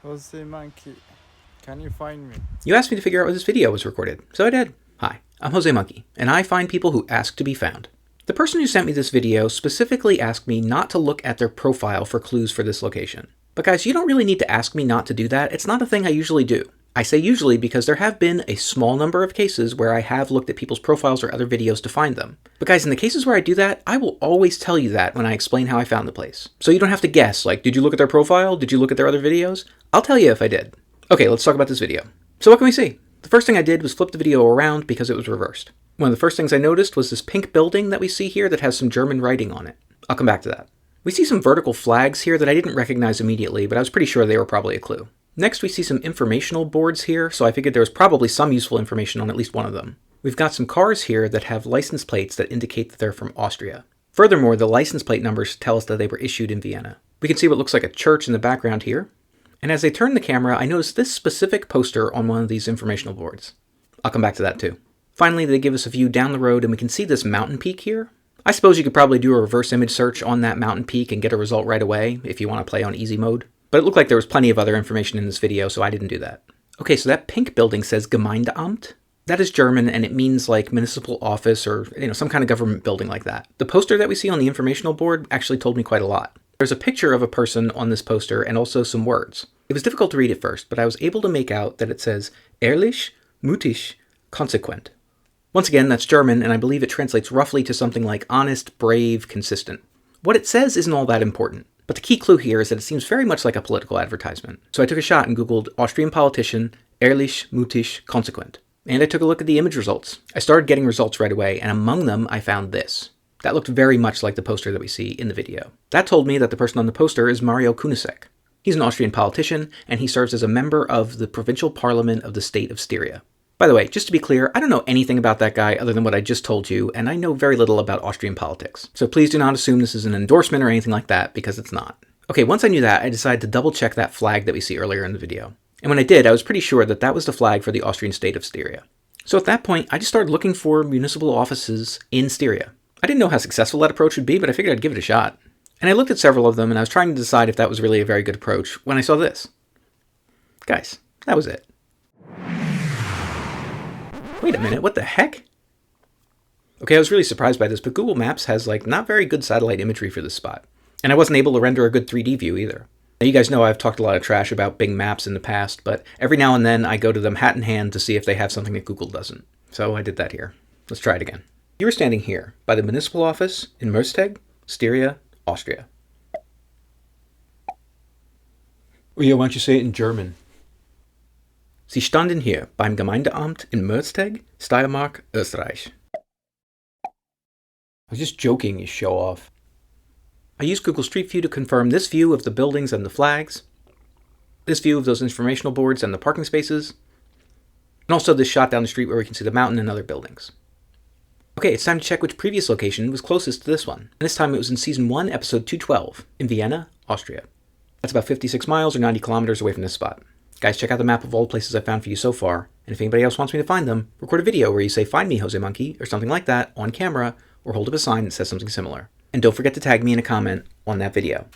Jose Monkey, can you find me? You asked me to figure out where this video was recorded, so I did. Hi, I'm Jose Monkey, and I find people who ask to be found. The person who sent me this video specifically asked me not to look at their profile for clues for this location. But guys, you don't really need to ask me not to do that. It's not a thing I usually do. I say usually because there have been a small number of cases where I have looked at people's profiles or other videos to find them. But guys, in the cases where I do that, I will always tell you that when I explain how I found the place. So you don't have to guess, like, did you look at their profile? Did you look at their other videos? I'll tell you if I did. Okay, let's talk about this video. So what can we see? The first thing I did was flip the video around because it was reversed. One of the first things I noticed was this pink building that we see here that has some German writing on it. I'll come back to that. We see some vertical flags here that I didn't recognize immediately, but I was pretty sure they were probably a clue. Next, we see some informational boards here, so I figured there was probably some useful information on at least one of them. We've got some cars here that have license plates that indicate that they're from Austria. Furthermore, the license plate numbers tell us that they were issued in Vienna. We can see what looks like a church in the background here. And as I turn the camera, I notice this specific poster on one of these informational boards. I'll come back to that too. Finally, they give us a view down the road and we can see this mountain peak here. I suppose you could probably do a reverse image search on that mountain peak and get a result right away if you want to play on easy mode. But it looked like there was plenty of other information in this video, so I didn't do that. Okay, so that pink building says Gemeindeamt. That is German, and it means like municipal office or some kind of government building like that. The poster that we see on the informational board actually told me quite a lot. There's a picture of a person on this poster and also some words. It was difficult to read at first, but I was able to make out that it says ehrlich, mutig, konsequent. Once again, that's German, and I believe it translates roughly to something like honest, brave, consistent. What it says isn't all that important. But the key clue here is that it seems very much like a political advertisement. So I took a shot and Googled Austrian politician, ehrlich, mutig, konsequent. And I took a look at the image results. I started getting results right away, and among them I found this. That looked very much like the poster that we see in the video. That told me that the person on the poster is Mario Kunisek. He's an Austrian politician, and he serves as a member of the provincial parliament of the state of Styria. By the way, just to be clear, I don't know anything about that guy other than what I just told you, and I know very little about Austrian politics. So please do not assume this is an endorsement or anything like that, because it's not. Okay, once I knew that, I decided to double check that flag that we see earlier in the video. And when I did, I was pretty sure that that was the flag for the Austrian state of Styria. So at that point, I just started looking for municipal offices in Styria. I didn't know how successful that approach would be, but I figured I'd give it a shot. And I looked at several of them, and I was trying to decide if that was really a very good approach when I saw this. Guys, that was it. Wait a minute, what the heck? Okay, I was really surprised by this, but Google Maps has not very good satellite imagery for this spot. And I wasn't able to render a good 3D view either. Now you guys know I've talked a lot of trash about Bing Maps in the past, but every now and then I go to them hat in hand to see if they have something that Google doesn't. So I did that here. Let's try it again. You were standing here, by the municipal office in Merzteg, Styria, Austria. Oh yeah, why don't you say it in German? Sie standen hier beim Gemeindeamt in Merzteg, Steiermark, Österreich. I was just joking, you show off. I used Google Street View to confirm this view of the buildings and the flags, this view of those informational boards and the parking spaces, and also this shot down the street where we can see the mountain and other buildings. Okay, it's time to check which previous location was closest to this one. And this time it was in Season 1, Episode 212, in Vienna, Austria. That's about 56 miles or 90 kilometers away from this spot. Guys, check out the map of all the places I've found for you so far, and if anybody else wants me to find them, record a video where you say, "Find me, Jose Monkey," or something like that on camera, or hold up a sign that says something similar. And don't forget to tag me in a comment on that video.